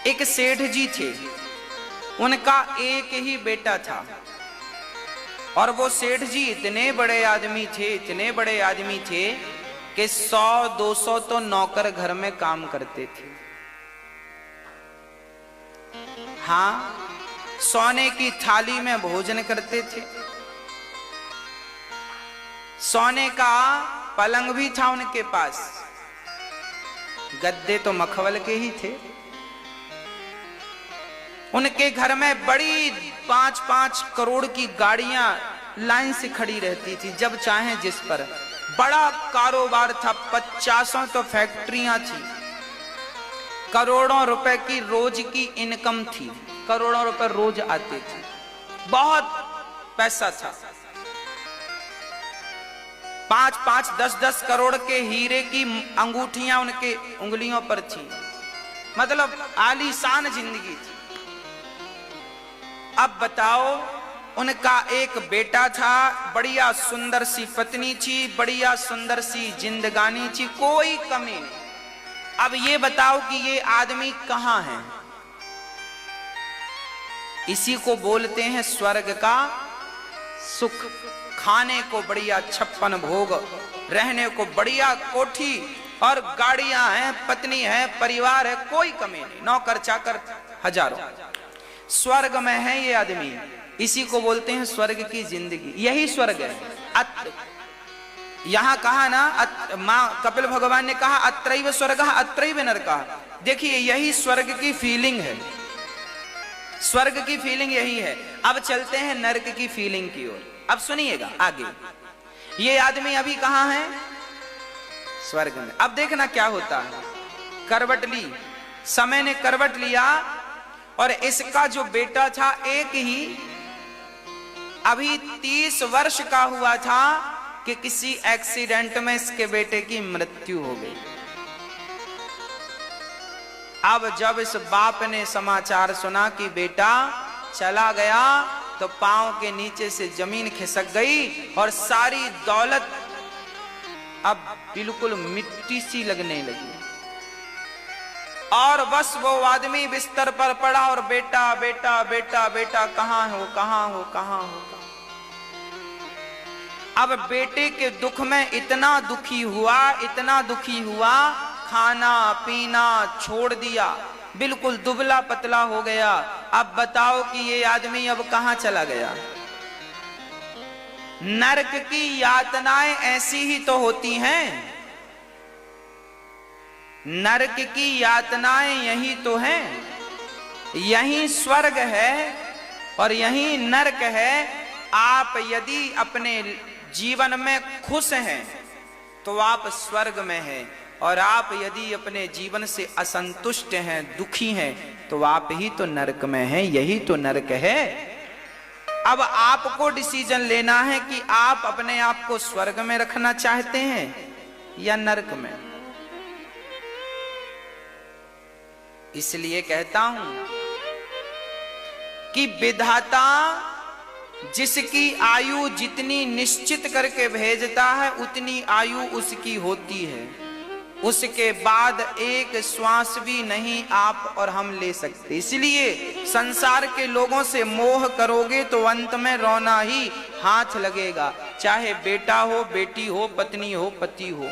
एक सेठ जी थे, उनका एक ही बेटा था और वो सेठ जी इतने बड़े आदमी थे, इतने बड़े आदमी थे कि 100-200 तो नौकर घर में काम करते थे। हाँ, सोने की थाली में भोजन करते थे, सोने का पलंग भी था उनके पास, गद्दे तो मखमल के ही थे। उनके घर में बड़ी 5-5 करोड़ की गाड़ियां लाइन से खड़ी रहती थी, जब चाहे जिस पर। बड़ा कारोबार था, 50 तो फैक्ट्रियां थी, करोड़ों रुपए की रोज की इनकम थी, करोड़ों रुपए रोज आते थे, बहुत पैसा था। 5-5, 10-10 करोड़ के हीरे की अंगूठियां उनके उंगलियों पर थी, मतलब आलीशान जिंदगी थी। अब बताओ, उनका एक बेटा था, बढ़िया सुंदर सी पत्नी थी, बढ़िया सुंदर सी जिंदगानी थी, कोई कमी नहीं। अब ये बताओ कि ये आदमी कहां है? इसी को बोलते हैं स्वर्ग का सुख। खाने को बढ़िया 56 भोग, रहने को बढ़िया कोठी और गाड़ियां हैं, पत्नी है, परिवार है, कोई कमी नहीं, नौकर चाकर हजारों। स्वर्ग में है ये आदमी, इसी को बोलते हैं स्वर्ग की जिंदगी। यही स्वर्ग है। यहां कहा ना, मां कपिल भगवान ने कहा अत्रैव स्वर्गः अत्रैव नरकः। देखिए, यही स्वर्ग की फीलिंग है, स्वर्ग की फीलिंग यही है। अब चलते हैं नरक की फीलिंग की ओर। अब सुनिएगा आगे। ये आदमी अभी कहां है? स्वर्ग में। अब देखना क्या होता है। करवट ली, समय ने करवट लिया और इसका जो बेटा था एक ही, अभी 30 वर्ष का हुआ था कि किसी एक्सीडेंट में इसके बेटे की मृत्यु हो गई। अब जब इस बाप ने समाचार सुना कि बेटा चला गया, तो पांव के नीचे से जमीन खिसक गई और सारी दौलत अब बिल्कुल मिट्टी सी लगने लगी। और बस वो आदमी बिस्तर पर पड़ा और बेटा बेटा बेटा बेटा कहां हो, कहां हो, कहां हो। अब बेटे के दुख में इतना दुखी हुआ, इतना दुखी हुआ, खाना पीना छोड़ दिया, बिल्कुल दुबला पतला हो गया। अब बताओ कि ये आदमी अब कहां चला गया? नरक की यातनाएं ऐसी ही तो होती हैं, नरक की यातनाएं यही तो हैं। यही स्वर्ग है और यही नरक है। आप यदि अपने जीवन में खुश हैं तो आप स्वर्ग में हैं, और आप यदि अपने जीवन से असंतुष्ट हैं, दुखी हैं, तो आप ही तो नरक में हैं। यही तो नरक है। अब आपको डिसीजन लेना है कि आप अपने आप को स्वर्ग में रखना चाहते हैं या नरक में। इसलिए कहता हूं कि विधाता जिसकी आयु जितनी निश्चित करके भेजता है, उतनी आयु उसकी होती है। उसके बाद एक श्वास भी नहीं आप और हम ले सकते। इसलिए संसार के लोगों से मोह करोगे तो अंत में रोना ही हाथ लगेगा, चाहे बेटा हो, बेटी हो, पत्नी हो, पति हो।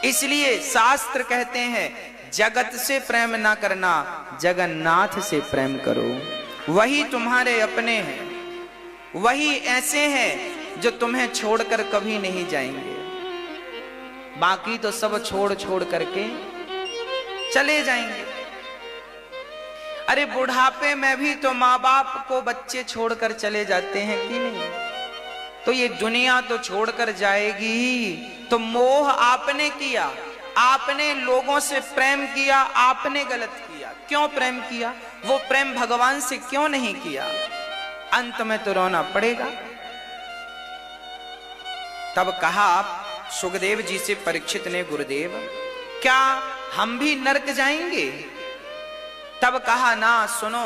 इसलिए शास्त्र कहते हैं जगत से प्रेम ना करना, जगन्नाथ से प्रेम करो। वही तुम्हारे अपने हैं, वही ऐसे हैं जो तुम्हें छोड़कर कभी नहीं जाएंगे। बाकी तो सब छोड़ छोड़ करके चले जाएंगे। अरे बुढ़ापे में भी तो माँ बाप को बच्चे छोड़कर चले जाते हैं कि नहीं? तो ये दुनिया तो छोड़कर जाएगी ही। तो मोह आपने किया, आपने लोगों से प्रेम किया, आपने गलत किया। क्यों प्रेम किया? वो प्रेम भगवान से क्यों नहीं किया? अंत में तो रोना पड़ेगा। तब कहा सुखदेव जी से परीक्षित ने, गुरुदेव क्या हम भी नरक जाएंगे? तब कहा ना, सुनो,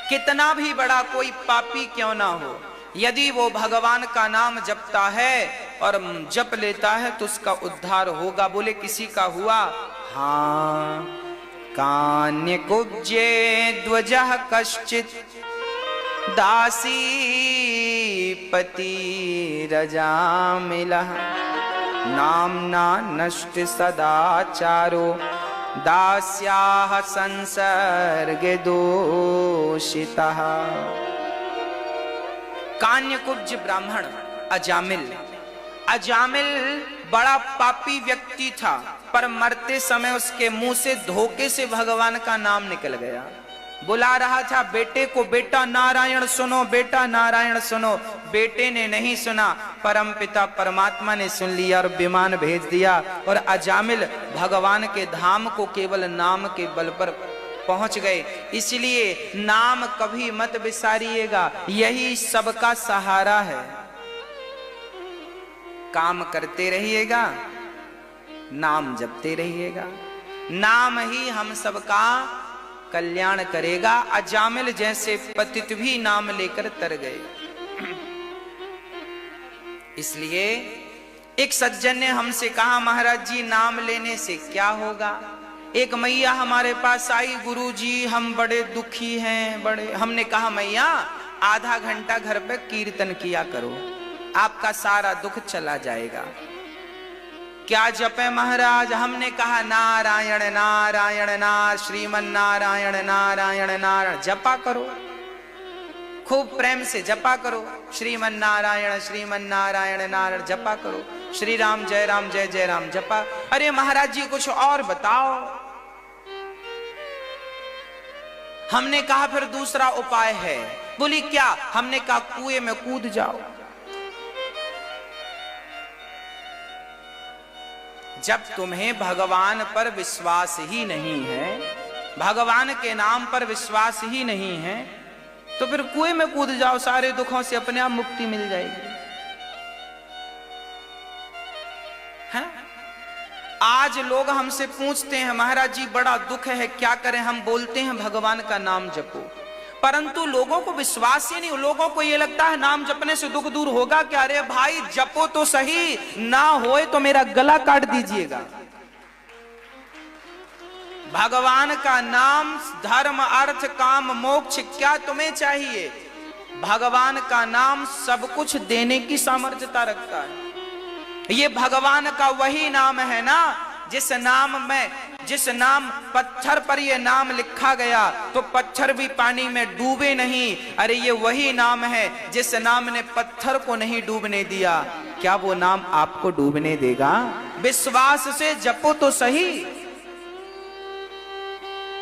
कितना भी बड़ा कोई पापी क्यों ना हो, यदि वो भगवान का नाम जपता है और जप लेता है तो उसका उद्धार होगा। बोले किसी का हुआ? हाँ, कान्यकुब्जे ध्वजः कश्चित् दासीपतिरजामिलः नाम्ना नष्ट सदाचारो दास्याः संसर्गे दोषितः। कान्यकुब्ज ब्राह्मण अजामिल बड़ा पापी व्यक्ति था, पर मरते समय उसके मुंह से धोखे से भगवान का नाम निकल गया। बुला रहा था बेटे को, बेटा नारायण सुनो, बेटा नारायण सुनो। बेटे ने नहीं सुना, परमपिता परमात्मा ने सुन लिया और विमान भेज दिया, और अजामिल भगवान के धाम को केवल नाम के बल पर पहुंच गए। इसलिए नाम कभी मत बिसारिएगा, यही सबका सहारा है। काम करते रहिएगा, नाम जपते रहिएगा, नाम ही हम सबका कल्याण करेगा। अजामिल जैसे पतित भी नाम लेकर तर गए। इसलिए एक सज्जन ने हमसे कहा, महाराज जी नाम लेने से क्या होगा? एक मैया हमारे पास आई, गुरुजी हम बड़े दुखी हैं, बड़े। हमने कहा मैया आधा घंटा घर पे कीर्तन किया करो, आपका सारा दुख चला जाएगा। क्या जपे महाराज? हमने कहा नारायण नारायण नारायण, श्रीमन नारायण नारायण नारायण जपा करो, खूब प्रेम से जपा करो। श्रीमन नारायण नारायण जपा करो। श्री राम जय जय राम जपा। अरे महाराज जी कुछ और बताओ। हमने कहा फिर दूसरा उपाय है। बोली क्या? हमने कहा कुएं में कूद जाओ। जब तुम्हें भगवान पर विश्वास ही नहीं है, भगवान के नाम पर विश्वास ही नहीं है, तो फिर कुएं में कूद जाओ, सारे दुखों से अपने आप मुक्ति मिल जाएगी। है? आज लोग हमसे पूछते हैं महाराज जी बड़ा दुख है, क्या करें? हम बोलते हैं भगवान का नाम जपो, परंतु लोगों को विश्वास ही नहीं। लोगों को यह लगता है नाम जपने से दुख दूर होगा क्या? अरे भाई जपो तो सही, ना होए तो मेरा गला काट दीजिएगा। भगवान का नाम, धर्म अर्थ काम मोक्ष, क्या तुम्हें चाहिए? भगवान का नाम सब कुछ देने की सामर्थ्यता रखता है। ये भगवान का वही नाम है ना, जिस नाम पत्थर पर ये नाम लिखा गया तो पत्थर भी पानी में डूबे नहीं। अरे ये वही नाम है जिस नाम ने पत्थर को नहीं डूबने दिया। क्या वो नाम आपको डूबने देगा? विश्वास से जपो तो सही।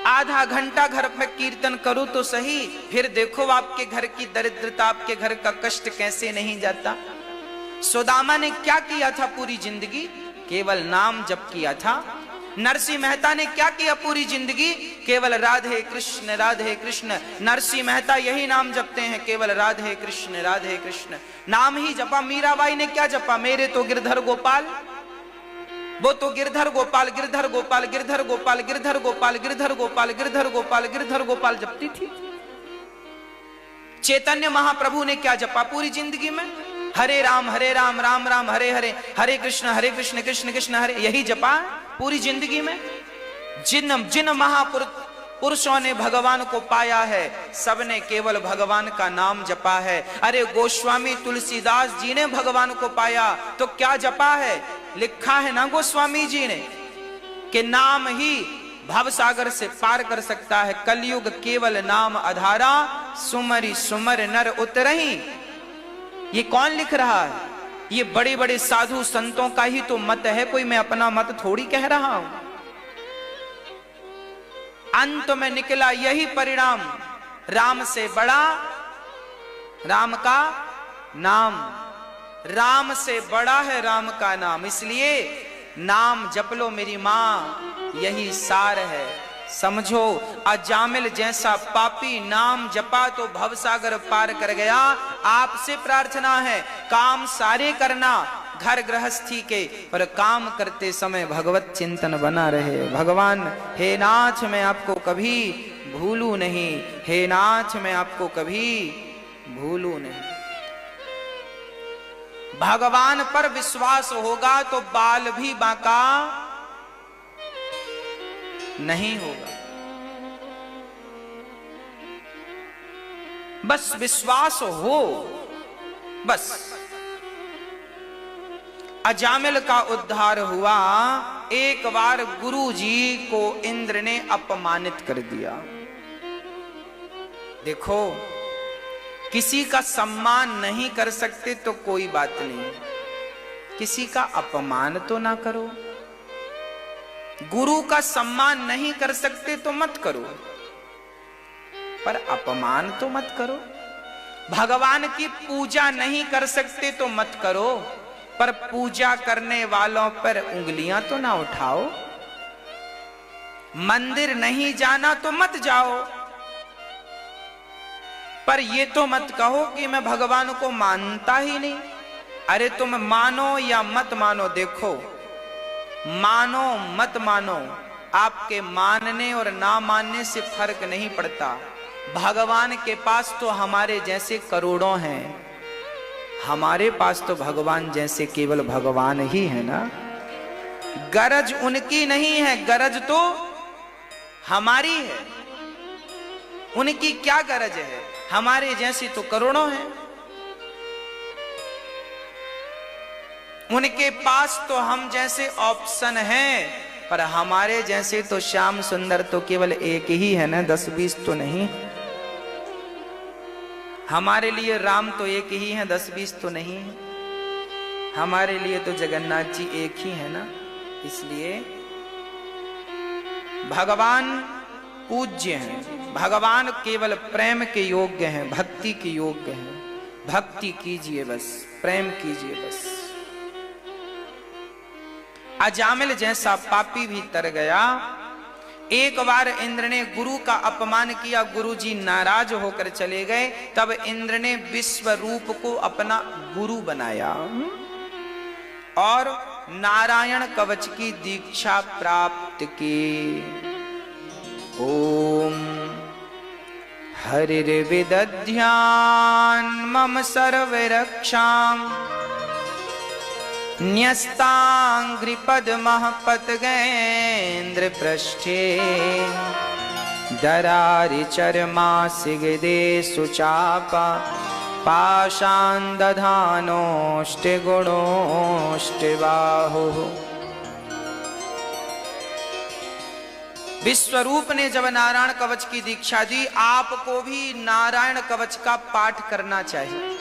आधा घंटा घर में कीर्तन करो तो सही, फिर देखो आपके घर की दरिद्रता, आपके घर का कष्ट कैसे नहीं जाता। सुदामा ने क्या किया था पूरी जिंदगी? केवल नाम जप किया था। नरसिंह मेहता ने क्या किया पूरी जिंदगी? केवल राधे कृष्ण राधे कृष्ण। नरसिंह मेहता यही नाम जपते हैं, केवल राधे कृष्ण राधे कृष्ण नाम ही जपा। मीराबाई ने क्या जपा? मेरे तो गिरधर गोपाल, वो तो गिरधर गोपाल गिरधर गोपाल गिरधर गोपाल गिरधर गोपाल गिरधर गोपाल गिरधर गोपाल गिरधर गोपाल जपती थी। चैतन्य महाप्रभु ने क्या जपा पूरी जिंदगी में? हरे राम राम राम हरे हरे, हरे कृष्ण कृष्ण कृष्ण हरे, यही जपा पूरी जिंदगी में। जिन महापुरुषों ने भगवान को पाया है, सबने केवल भगवान का नाम जपा है। अरे गोस्वामी तुलसीदास जी ने भगवान को पाया तो क्या जपा है? लिखा है ना गोस्वामी जी ने कि नाम ही भवसागर से पार कर सकता है। कलयुग केवल नाम आधारा, सुमरि सुमर नर उतरही। ये कौन लिख रहा है? ये बड़े बड़े साधु संतों का ही तो मत है, कोई मैं अपना मत थोड़ी कह रहा हूं। अंत में निकला यही परिणाम, राम से बड़ा राम का नाम, राम से बड़ा है राम का नाम। इसलिए नाम जप लो मेरी मां, यही सार है। समझो, अजामिल जैसा पापी नाम जपा तो भवसागर पार कर गया। आपसे प्रार्थना है काम सारे करना घर गृहस्थी के, पर काम करते समय भगवत चिंतन बना रहे। भगवान हे नाथ मैं आपको कभी भूलू नहीं, हे नाथ मैं आपको कभी भूलू नहीं। भगवान पर विश्वास होगा तो बाल भी बांका नहीं होगा। बस विश्वास हो, बस। अजामिल का उद्धार हुआ। एक बार गुरु जी को इंद्र ने अपमानित कर दिया। देखो, किसी का सम्मान नहीं कर सकते तो कोई बात नहीं, किसी का अपमान तो ना करो। गुरु का सम्मान नहीं कर सकते तो मत करो, पर अपमान तो मत करो। भगवान की पूजा नहीं कर सकते तो मत करो, पर पूजा करने वालों पर उंगलियां तो ना उठाओ। मंदिर नहीं जाना तो मत जाओ, पर ये तो मत कहो कि मैं भगवान को मानता ही नहीं। अरे तुम मानो या मत मानो, देखो, मानो मत मानो, आपके मानने और ना मानने से फर्क नहीं पड़ता। भगवान के पास तो हमारे जैसे करोड़ों हैं, हमारे पास तो भगवान जैसे केवल भगवान ही है ना। गरज उनकी नहीं है, गरज तो हमारी है। उनकी क्या गरज है, हमारे जैसी तो करोड़ों हैं। उनके पास तो हम जैसे ऑप्शन हैं, पर हमारे जैसे तो श्याम सुंदर तो केवल एक ही है ना, 10-20 तो नहीं। हमारे लिए राम तो एक ही है, 10-20 तो नहीं है। हमारे लिए तो जगन्नाथ जी एक ही है ना। इसलिए भगवान पूज्य हैं, भगवान केवल प्रेम के योग्य हैं, भक्ति के योग्य हैं। भक्ति कीजिए बस, प्रेम कीजिए बस। अजामिल जैसा पापी भी तर गया। एक बार इंद्र ने गुरु का अपमान किया, गुरु जी नाराज होकर चले गए। तब इंद्र ने विश्वरूप को अपना गुरु बनाया और नारायण कवच की दीक्षा प्राप्त की। ओम हरिर्विदध्यान् मम सर्वरक्षाम् न्यस्तांघ्रिपद्मः पतगेन्द्र पृष्ठे दरारिचर्मासिगदे सुचापा पाशान् दधानोऽष्टगुणोऽष्टबाहुः। विश्वरूप ने जब नारायण कवच की दीक्षा दी, आपको भी नारायण कवच का पाठ करना चाहिए।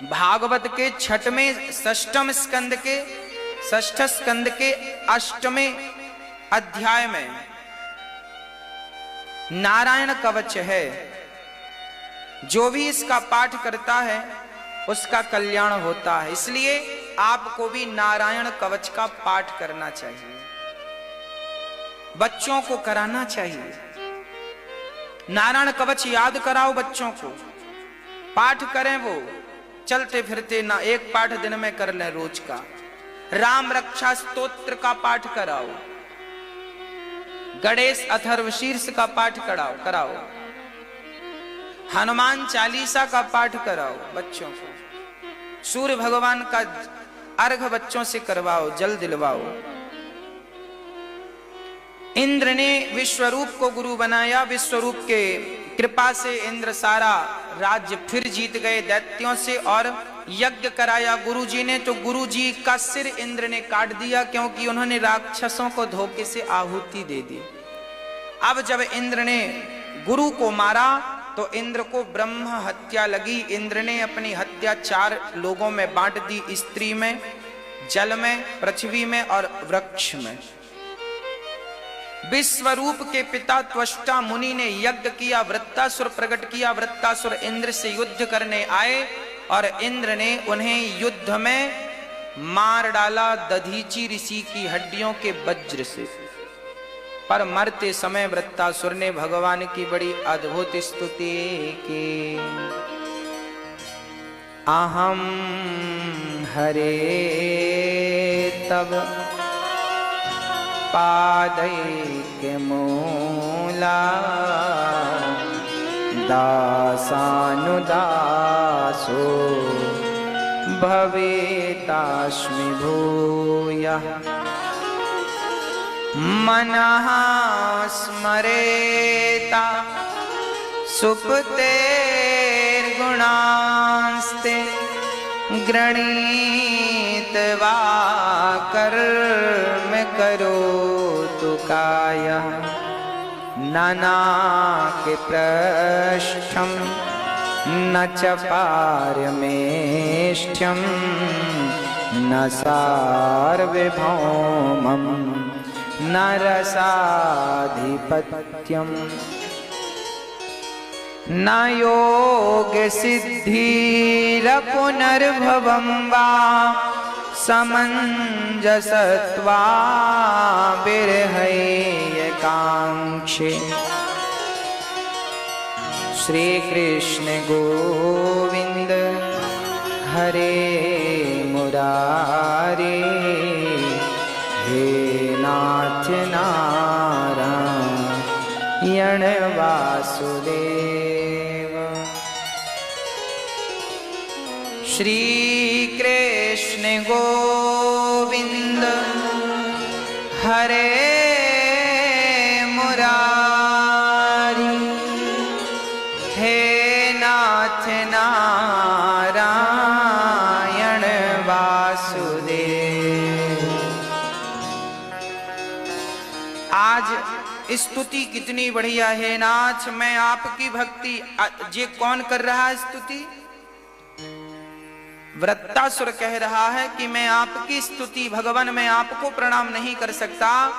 भागवत के षष्ठ स्कंद के 8वें अध्याय में नारायण कवच है। जो भी इसका पाठ करता है उसका कल्याण होता है। इसलिए आपको भी नारायण कवच का पाठ करना चाहिए, बच्चों को कराना चाहिए। नारायण कवच याद कराओ बच्चों को, पाठ करें। वो चलते फिरते ना एक पाठ दिन में कर लें रोज का। राम रक्षा स्तोत्र का पाठ कराओ, गणेश अथर्वशीर्ष का पाठ कराओ, हनुमान चालीसा का पाठ कराओ बच्चों को। सूर्य भगवान का अर्घ बच्चों से करवाओ, जल दिलवाओ। इंद्र ने विश्वरूप को गुरु बनाया। विश्वरूप के कृपा से इंद्र सारा राज्य फिर जीत गए दैत्यों से और यज्ञ कराया गुरुजी ने। तो गुरुजी का सिर इंद्र ने काट दिया, क्योंकि उन्होंने राक्षसों को धोखे से आहुति दे दी। अब जब इंद्र ने गुरु को मारा तो इंद्र को ब्रह्म हत्या लगी। इंद्र ने अपनी हत्या 4 लोगों में बांट दी, स्त्री में, जल में, पृथ्वी में और वृक्ष में। विश्वरूप के पिता त्वष्टा मुनि ने यज्ञ किया, वृत्तासुर प्रकट किया। वृत्तासुर इंद्र से युद्ध करने आए और इंद्र ने उन्हें युद्ध में मार डाला दधीची ऋषि की हड्डियों के वज्र से। पर मरते समय वृत्तासुर ने भगवान की बड़ी अद्भुत स्तुति की। अहम हरे तब पादैक्यमूला दासानुदासो भवेतास्मि भूयः। मनः स्मरेता सुप्तेर्गुणास्ते गृणीत्वा कर्म करोतु कायः नानाके पृष्ठं न च पारमेष्ठ्यं न सार्वभौमं न रसाधिपत्यम् न योगसिद्धिरपुनर्भवं वा समञ्जसत्वा विरहैकाङ्क्षे। श्री कृष्ण गोविंद हरे मुरारे, हे नाथ नारायण वासुदेव। श्री कृष्ण गोविंद हरे मुरारी, हे नाथ नारायण वासुदेव। आज स्तुति कितनी बढ़िया है नाथ, मैं आपकी भक्ति। ये कौन कर रहा है स्तुति? वृत्तासुर कह रहा है कि मैं आपकी स्तुति, भगवान मैं आपको प्रणाम नहीं कर सकता,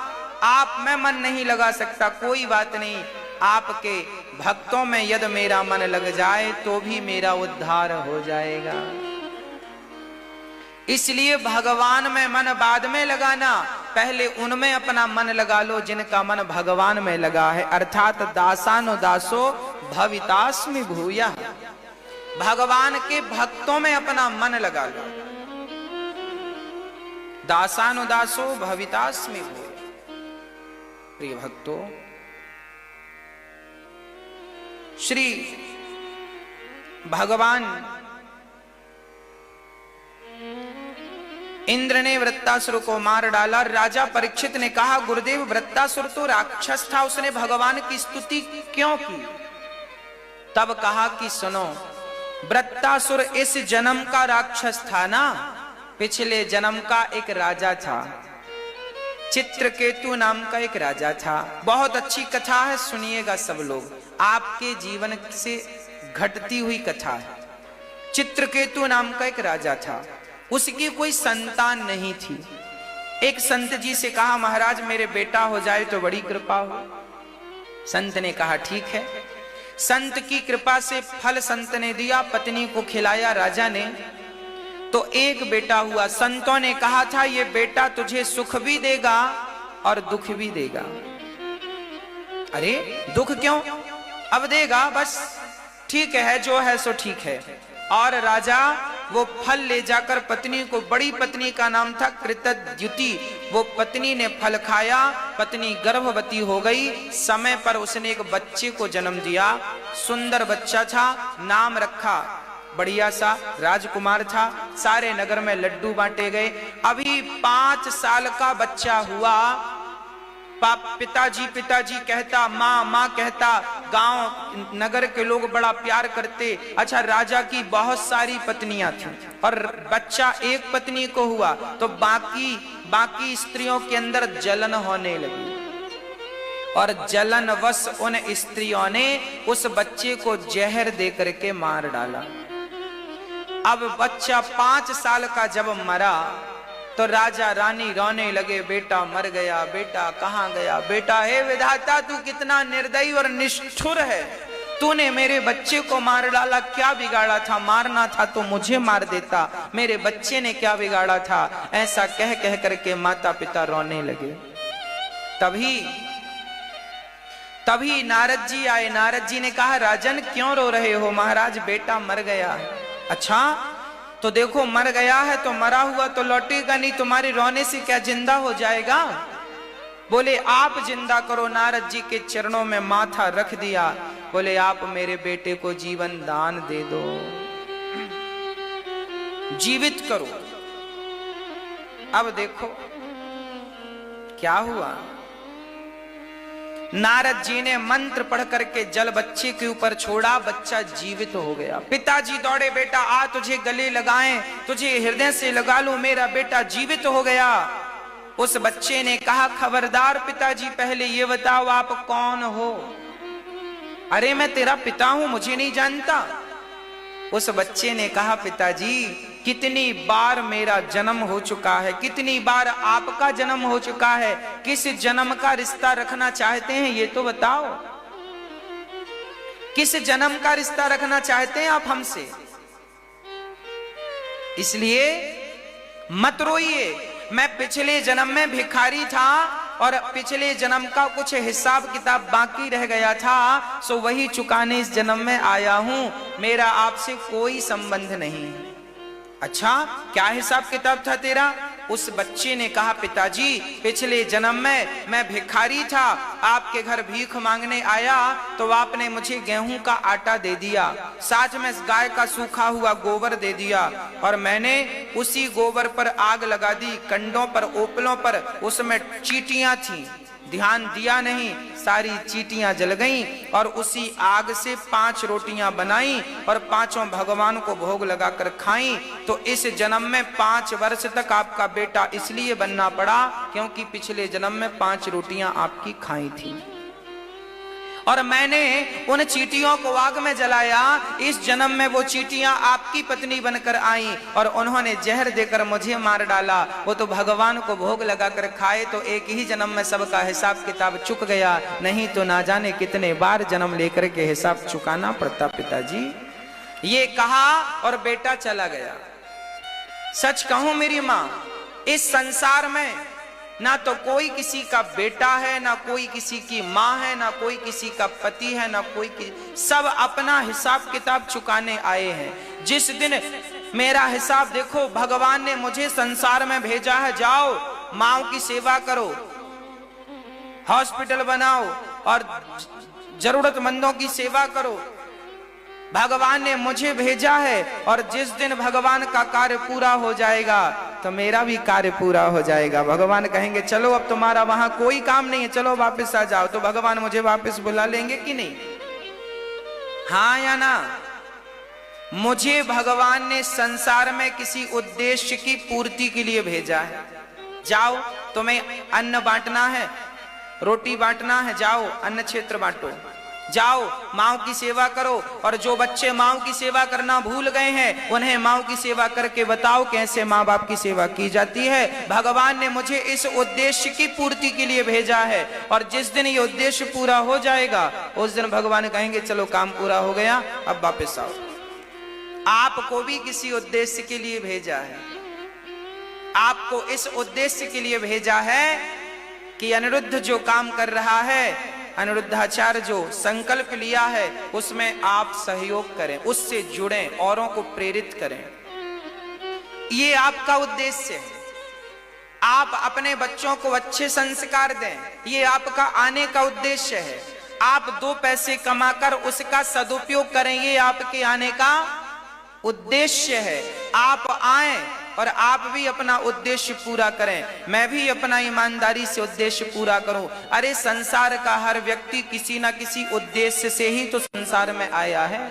आप में मन नहीं लगा सकता। कोई बात नहीं, आपके भक्तों में यदि मेरा मन लग जाए तो भी मेरा उद्धार हो जाएगा। इसलिए भगवान में मन बाद में लगाना, पहले उनमें अपना मन लगा लो जिनका मन भगवान में लगा है। अर्थात दासानुदासो भवितास्मि भूयः, भगवान के भक्तों में अपना मन लगा लो। दासानुदासो भवितास्मि भूयः। प्रिय भक्तों, श्री भगवान इंद्र ने वृत्तासुर को मार डाला। राजा परीक्षित ने कहा, गुरुदेव वृत्तासुर तो राक्षस था, उसने भगवान की स्तुति क्यों की? तब कहा कि सुनो, वृत्तासुर इस जन्म का राक्षस था ना, पिछले जन्म का एक राजा था, चित्रकेतु नाम का एक राजा था। बहुत अच्छी कथा है, सुनिएगा सब लोग, आपके जीवन से घटती हुई कथा है। चित्रकेतु नाम का एक राजा था, उसकी कोई संतान नहीं थी। एक संत जी से कहा, महाराज मेरे बेटा हो जाए तो बड़ी कृपा हो। संत ने कहा ठीक है। संत की कृपा से फल संत ने दिया, पत्नी को खिलाया राजा ने, तो एक बेटा हुआ। संतों ने कहा था ये बेटा तुझे सुख भी देगा और दुख भी देगा। अरे दुख क्यों, अब देगा, बस ठीक है, जो है सो ठीक है। और राजा वो फल ले जाकर पत्नी को, बड़ी पत्नी का नाम था कृतद्युति, वो पत्नी ने फल खाया, पत्नी गर्भवती हो गई। समय पर उसने एक बच्चे को जन्म दिया, सुंदर बच्चा था, नाम रखा बढ़िया सा, राजकुमार था। सारे नगर में लड्डू बांटे गए। अभी 5 साल का बच्चा हुआ, पिताजी कहता, माँ माँ कहता, गांव नगर के लोग बड़ा प्यार करते। अच्छा, राजा की बहुत सारी पत्नियां थीं और बच्चा एक पत्नी को हुआ तो बाकी स्त्रियों के अंदर जलन होने लगी और जलनवश उन स्त्रियों ने उस बच्चे को जहर दे करके मार डाला। अब बच्चा 5 साल का जब मरा तो राजा रानी रोने लगे, बेटा मर गया, बेटा कहाँ गया, बेटा हे विधाता तू कितना निर्दयी और निष्ठुर है, तूने मेरे बच्चे को मार डाला, क्या बिगाड़ा था, मारना था तो मुझे मार देता, मेरे बच्चे ने क्या बिगाड़ा था। ऐसा कह कह करके माता पिता रोने लगे। तभी नारद जी आए। नारद जी ने कहा, राजन क्यों रो रहे हो? महाराज बेटा मर गया है। अच्छा तो देखो, मर गया है तो मरा हुआ तो लौटेगा नहीं, तुम्हारे रोने से क्या जिंदा हो जाएगा? बोले आप जिंदा करो। नारद जी के चरणों में माथा रख दिया, बोले आप मेरे बेटे को जीवन दान दे दो, जीवित करो। अब देखो क्या हुआ। नारद जी ने मंत्र पढ़ करके जल बच्चे के ऊपर छोड़ा, बच्चा जीवित हो गया। पिताजी दौड़े, बेटा आ तुझे गले लगाएं, तुझे हृदय से लगा लूं, मेरा बेटा जीवित हो गया। उस बच्चे ने कहा, खबरदार पिताजी, पहले ये बताओ आप कौन हो? अरे मैं तेरा पिता हूं, मुझे नहीं जानता। उस बच्चे ने कहा, पिताजी कितनी बार मेरा जन्म हो चुका है, कितनी बार आपका जन्म हो चुका है, किस जन्म का रिश्ता रखना चाहते हैं ये तो बताओ। किस जन्म का रिश्ता रखना चाहते हैं आप हमसे? इसलिए मत रोइए, मैं पिछले जन्म में भिखारी था और पिछले जन्म का कुछ हिसाब किताब बाकी रह गया था, सो वही चुकाने इस जन्म में आया हूं, मेरा आपसे कोई संबंध नहीं। अच्छा, क्या हिसाब किताब था तेरा? उस बच्चे ने कहा, पिताजी पिछले जन्म में मैं भिखारी था, आपके घर भीख मांगने आया तो आपने मुझे गेहूं का आटा दे दिया, साथ में गाय का सूखा हुआ गोबर दे दिया, और मैंने उसी गोबर पर आग लगा दी, कंडों पर, ओपलों पर उसमें चींटियां थी, ध्यान दिया नहीं, सारी चींटियां जल गईं और उसी आग से 5 रोटियां बनाई और 5 भगवान को भोग लगाकर खाई। तो इस जन्म में 5 वर्ष तक आपका बेटा इसलिए बनना पड़ा क्योंकि पिछले जन्म में 5 रोटियां आपकी खाई थी, और मैंने उन चींटियों को आग में जलाया। इस जन्म में वो चींटियां आपकी पत्नी बनकर आईं और उन्होंने जहर देकर मुझे मार डाला। वो तो भगवान को भोग लगाकर खाए, तो एक ही जन्म में सबका हिसाब किताब चुक गया, नहीं तो ना जाने कितने बार जन्म लेकर के हिसाब चुकाना पड़ता। पिताजी ये कहा और बेटा चला गया। सच कहूं मेरी मां, इस संसार में ना तो कोई किसी का बेटा है, ना कोई किसी की माँ है, ना कोई किसी का पति है, ना कोई सब अपना हिसाब किताब चुकाने आए हैं। जिस दिन मेरा हिसाब, देखो भगवान ने मुझे संसार में भेजा है, जाओ माँओं की सेवा करो, हॉस्पिटल बनाओ और जरूरतमंदों की सेवा करो। भगवान ने मुझे भेजा है और जिस दिन भगवान का कार्य पूरा हो जाएगा तो मेरा भी कार्य पूरा हो जाएगा। भगवान कहेंगे चलो अब तुम्हारा वहां कोई काम नहीं है, चलो वापस आ जाओ, तो भगवान मुझे वापस बुला लेंगे कि नहीं? हाँ या ना? मुझे भगवान ने संसार में किसी उद्देश्य की पूर्ति के लिए भेजा है। जाओ, तुम्हें अन्न बांटना है, रोटी बांटना है, जाओ अन्न क्षेत्र बांटो, जाओ माँओं की सेवा करो, और जो बच्चे माँओं की सेवा करना भूल गए हैं उन्हें माँओं की सेवा करके बताओ कैसे माँ बाप की सेवा की जाती है। भगवान ने मुझे इस उद्देश्य की पूर्ति के लिए भेजा है, और जिस दिन ये उद्देश्य पूरा हो जाएगा उस दिन भगवान कहेंगे चलो काम पूरा हो गया, अब वापस आओ। आपको भी किसी उद्देश्य के लिए भेजा है, आपको इस उद्देश्य के लिए भेजा है कि अनिरुद्ध जो काम कर रहा है, अनिरुद्धाचार्य जो संकल्प लिया है उसमें आप सहयोग करें, उससे जुड़ें, औरों को प्रेरित करें। ये आपका उद्देश्य है। आप अपने बच्चों को अच्छे संस्कार दें, ये आपका आने का उद्देश्य है। आप 2 पैसे कमाकर उसका सदुपयोग करें, ये आपके आने का उद्देश्य है। आप आए और आप भी अपना उद्देश्य पूरा करें, मैं भी अपना ईमानदारी से उद्देश्य पूरा करूं। अरे संसार का हर व्यक्ति किसी ना किसी उद्देश्य से ही तो संसार में आया है।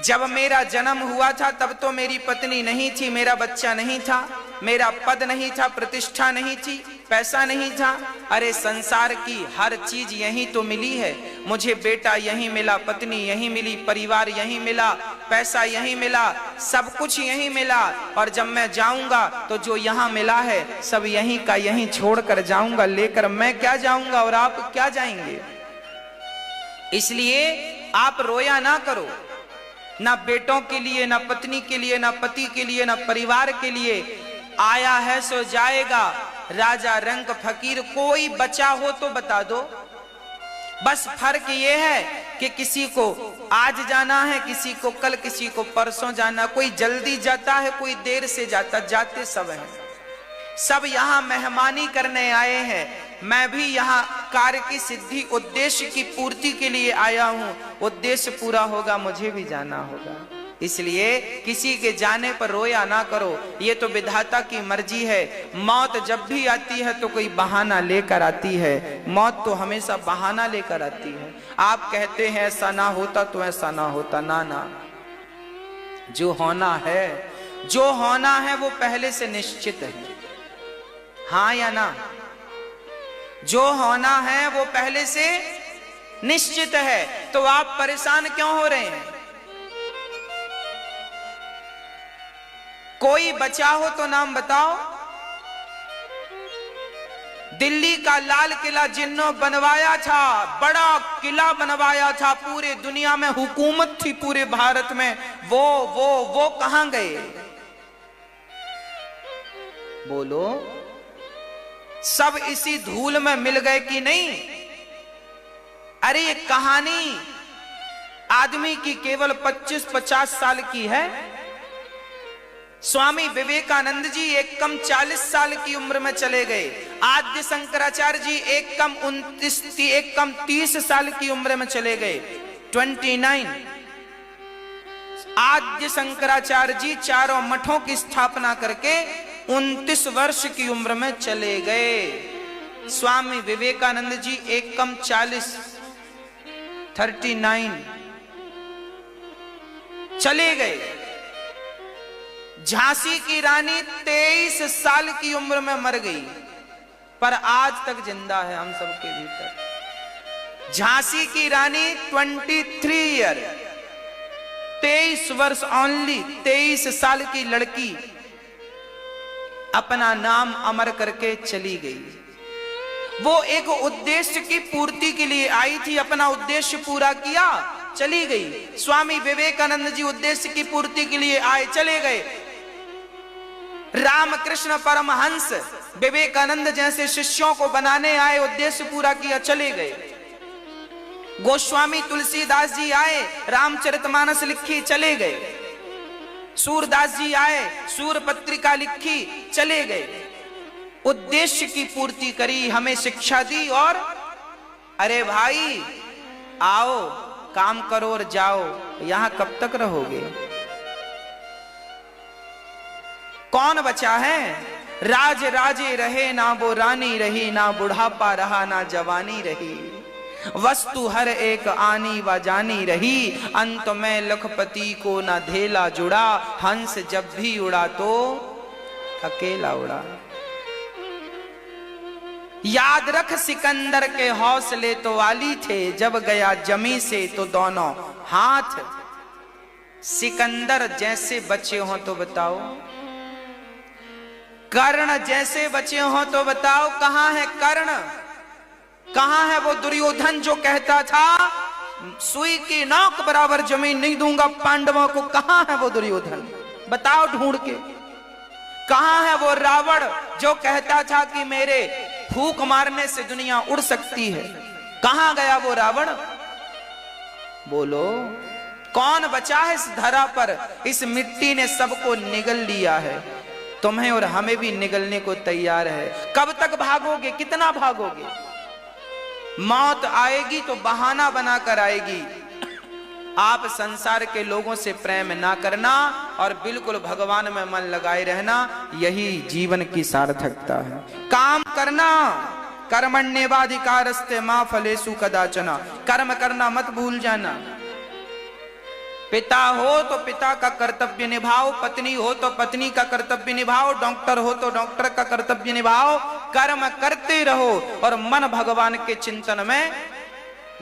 जब मेरा जन्म हुआ था तब तो मेरी पत्नी नहीं थी, मेरा बच्चा नहीं था, मेरा पद नहीं था, प्रतिष्ठा नहीं थी, पैसा नहीं था। अरे संसार की हर चीज यहीं तो मिली है। मुझे बेटा यहीं मिला, पत्नी यहीं मिली, परिवार यहीं मिला, पैसा यहीं मिला, सब कुछ यहीं मिला। और जब मैं जाऊंगा तो जो यहाँ मिला है सब यहीं का यहीं छोड़कर जाऊंगा, लेकर मैं क्या जाऊंगा और आप क्या जाएंगे। इसलिए आप रोया ना करो, ना बेटों के लिए, ना पत्नी के लिए, ना पति के लिए, ना परिवार के लिए। आया है सो जाएगा, राजा रंक फकीर, कोई बचा हो तो बता दो। बस फर्क ये है कि किसी को आज जाना है, किसी को कल, किसी को परसों जाना। कोई जल्दी जाता है, कोई देर से जाता, जाते सब हैं। सब यहाँ मेहमानी करने आए हैं। मैं भी यहाँ कार्य की सिद्धि, उद्देश्य की पूर्ति के लिए आया हूँ। उद्देश्य पूरा होगा, मुझे भी जाना होगा। इसलिए किसी के जाने पर रोया ना करो, ये तो विधाता की मर्जी है। मौत जब भी आती है तो कोई बहाना लेकर आती है, मौत तो हमेशा बहाना लेकर आती है। आप कहते हैं ऐसा ना होता तो ऐसा ना होता, ना ना, जो होना है वो पहले से निश्चित है। हाँ या ना? जो होना है वो पहले से निश्चित है, तो आप परेशान क्यों हो रहे हैं? कोई बचा हो तो नाम बताओ। दिल्ली का लाल किला जिन्हों बनवाया था, बड़ा किला बनवाया था, पूरे दुनिया में हुकूमत थी पूरे भारत में, वो कहां गए? बोलो, सब इसी धूल में मिल गए कि नहीं? अरे ये कहानी आदमी की केवल 25-50 साल की है। स्वामी विवेकानंद जी एक कम 40 साल की उम्र में चले गए। आद्य शंकराचार्य जी एक कम 30 साल की उम्र में चले गए, 29। आद्य शंकराचार्य जी चारों मठों की स्थापना करके 29 वर्ष की उम्र में चले गए। स्वामी विवेकानंद जी एक कम 40, 39 चले गए। झांसी की रानी 23 साल की उम्र में मर गई, पर आज तक जिंदा है हम सबके भीतर। झांसी की रानी 23 ईयर, 23 वर्ष ओनली, 23 साल की लड़की अपना नाम अमर करके चली गई। वो एक उद्देश्य की पूर्ति के लिए आई थी, अपना उद्देश्य पूरा किया, चली गई। स्वामी विवेकानंद जी उद्देश्य की पूर्ति के लिए आए, चले गए। रामकृष्ण परमहंस विवेकानंद जैसे शिष्यों को बनाने आए, उद्देश्य पूरा किया, चले गए। गोस्वामी तुलसीदास जी आए, रामचरितमानस लिखी, चले गए। सूरदास जी आए, सूर पत्रिका लिखी, चले गए। उद्देश्य की पूर्ति करी, हमें शिक्षा दी, और अरे भाई आओ काम करो और जाओ, यहां कब तक रहोगे? कौन बचा है? राज राजे रहे, ना वो रानी रही, ना बुढ़ापा रहा, ना जवानी रही। वस्तु हर एक आनी व जानी रही, अंत में लखपति को ना धेला जुड़ा। हंस जब भी उड़ा तो अकेला उड़ा। याद रख सिकंदर के हौसले तो वाली थे, जब गया जमी से तो दोनों हाथ। सिकंदर जैसे बचे हो तो बताओ, कर्ण जैसे बचे हो तो बताओ, कहां है कर्ण? कहां है वो दुर्योधन जो कहता था सुई की नोक बराबर जमीन नहीं दूंगा पांडवों को? कहां है वो दुर्योधन? बताओ ढूंढ के। कहां है वो रावण जो कहता था कि मेरे फूंक मारने से दुनिया उड़ सकती है? कहां गया वो रावण? बोलो, कौन बचा है इस धरा पर? इस मिट्टी ने सबको निगल लिया है, तुम्हें और हमें भी निगलने को तैयार है। कब तक भागोगे? कितना भागोगे? मौत आएगी तो बहाना बनाकर आएगी। आप संसार के लोगों से प्रेम ना करना और बिल्कुल भगवान में मन लगाए रहना, यही जीवन की सार्थकता है। काम करना, कर्मण्येवाधिकारस्ते मा फलेषु कदाचन, कर्म करना मत भूल जाना। पिता हो तो पिता का कर्तव्य निभाओ, पत्नी हो तो पत्नी का कर्तव्य निभाओ, डॉक्टर हो तो डॉक्टर का कर्तव्य निभाओ। कर्म करते रहो और मन भगवान के चिंतन में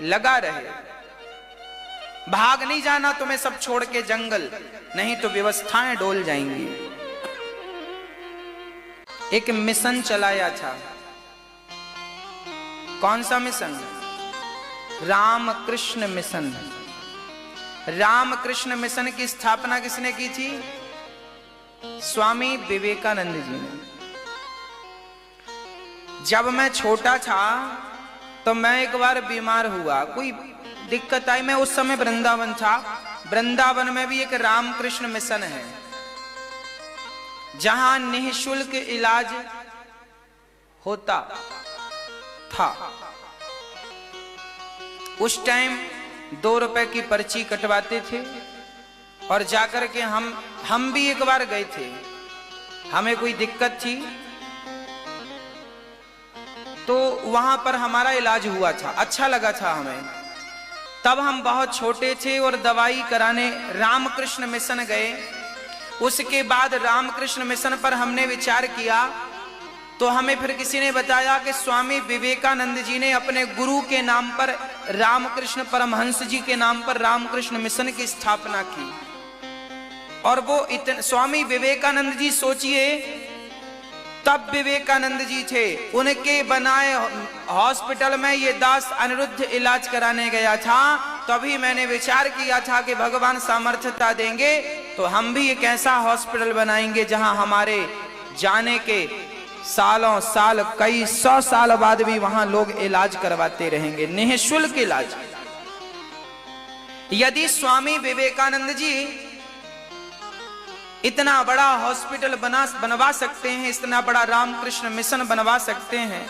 लगा रहे। भाग नहीं जाना तुम्हें सब छोड़ के जंगल, नहीं तो व्यवस्थाएं डोल जाएंगी। एक मिशन चलाया था। कौन सा mission? Ramakrishna mission. Ramakrishna mission की स्थापना किसने की थी? स्वामी विवेकानंद जी ने। जब मैं छोटा था तो मैं एक बार बीमार हुआ, कोई दिक्कत आई। मैं उस समय वृंदावन था। वृंदावन में भी एक रामकृष्ण मिशन है जहां निःशुल्क इलाज होता था। उस टाइम 2 रुपए की पर्ची कटवाते थे और जाकर के हम भी एक बार गए थे, हमें कोई दिक्कत थी तो वहां पर हमारा इलाज हुआ था, अच्छा लगा था हमें। तब हम बहुत छोटे थे और दवाई कराने रामकृष्ण मिशन गए। उसके बाद रामकृष्ण मिशन पर हमने विचार किया तो हमें फिर किसी ने बताया कि स्वामी विवेकानंद जी ने अपने गुरु के नाम पर, रामकृष्ण परमहंस जी के नाम पर रामकृष्ण मिशन की स्थापना की। और वो स्वामी विवेकानंद जी, सोचिए तब विवेकानंद जी थे, उनके बनाए हॉस्पिटल में ये दास अनिरुद्ध इलाज कराने गया था। तभी मैंने विचार किया था कि भगवान सामर्थ्यता देंगे तो हम भी एक ऐसा हॉस्पिटल बनाएंगे जहां हमारे जाने के सालों साल, कई 100 साल बाद भी वहां लोग इलाज करवाते रहेंगे, निःशुल्क इलाज। यदि स्वामी विवेकानंद जी इतना बड़ा हॉस्पिटल बनवा सकते हैं, इतना बड़ा रामकृष्ण मिशन बनवा सकते हैं,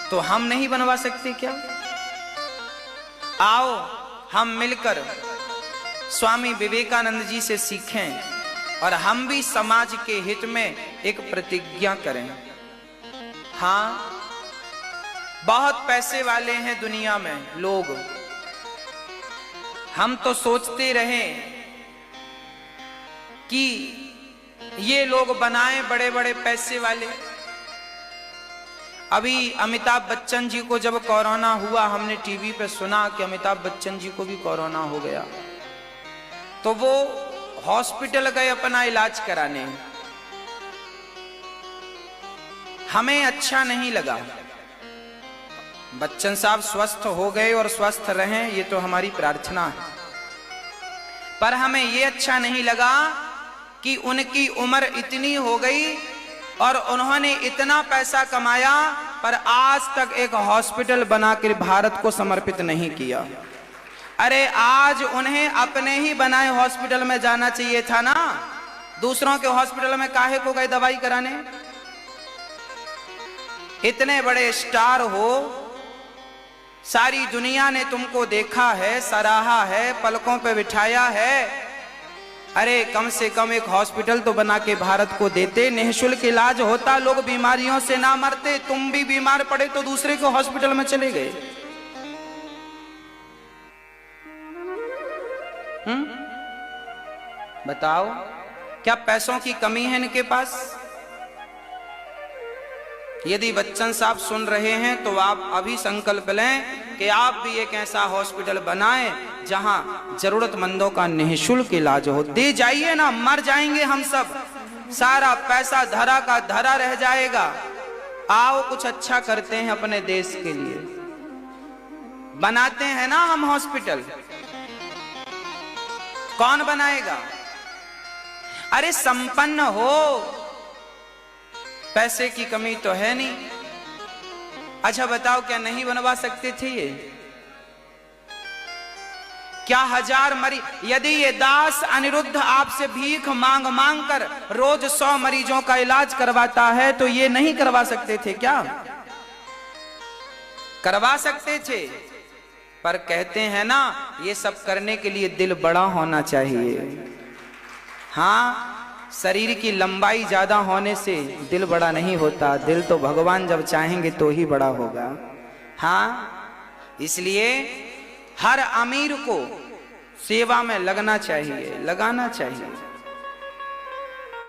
तो हम नहीं बनवा सकते क्या? आओ हम मिलकर स्वामी विवेकानंद जी से सीखें और हम भी समाज के हित में एक प्रतिज्ञा करें। हाँ, बहुत पैसे वाले हैं दुनिया में लोग, हम तो सोचते रहे कि ये लोग बनाए बड़े बड़े पैसे वाले। अभी अमिताभ बच्चन जी को जब कोरोना हुआ, हमने टीवी पे सुना कि अमिताभ बच्चन जी को भी कोरोना हो गया, तो वो हॉस्पिटल गए अपना इलाज कराने। हमें अच्छा नहीं लगा। बच्चन साहब स्वस्थ हो गए और स्वस्थ रहें, ये तो हमारी प्रार्थना है, पर हमें ये अच्छा नहीं लगा कि उनकी उम्र इतनी हो गई और उन्होंने इतना पैसा कमाया पर आज तक एक हॉस्पिटल बनाकर भारत को समर्पित नहीं किया। अरे आज उन्हें अपने ही बनाए हॉस्पिटल में जाना चाहिए था ना, दूसरों के हॉस्पिटल में काहे को गए दवाई कराने? इतने बड़े स्टार हो, सारी दुनिया ने तुमको देखा है, सराहा है, पलकों पे बिठाया है। अरे कम से कम एक हॉस्पिटल तो बना के भारत को देते, निःशुल्क इलाज होता, लोग बीमारियों से ना मरते। तुम भी बीमार पड़े तो दूसरे को हॉस्पिटल में चले गए। बताओ, क्या पैसों की कमी है इनके पास? यदि बच्चन साहब सुन रहे हैं तो आप अभी संकल्प लें कि आप भी एक ऐसा हॉस्पिटल बनाएं जहां जरूरतमंदों का निःशुल्क इलाज हो। दे जाइए ना, मर जाएंगे हम सब, सारा पैसा धरा का धरा रह जाएगा। आओ कुछ अच्छा करते हैं अपने देश के लिए, बनाते हैं ना हम हॉस्पिटल। कौन बनाएगा? अरे संपन्न हो, पैसे की कमी तो है नहीं। अच्छा बताओ, क्या नहीं बनवा सकते थे ये? क्या हजार यदि ये दास अनिरुद्ध आपसे भीख मांग मांग कर रोज 100 मरीजों का इलाज करवाता है तो ये नहीं करवा सकते थे क्या? करवा सकते थे, पर कहते हैं ना, ये सब करने के लिए दिल बड़ा होना चाहिए। हाँ, शरीर की लंबाई ज्यादा होने से दिल बड़ा नहीं होता, दिल तो भगवान जब चाहेंगे तो ही बड़ा होगा। हाँ, इसलिए हर अमीर को सेवा में लगना चाहिए, लगाना चाहिए।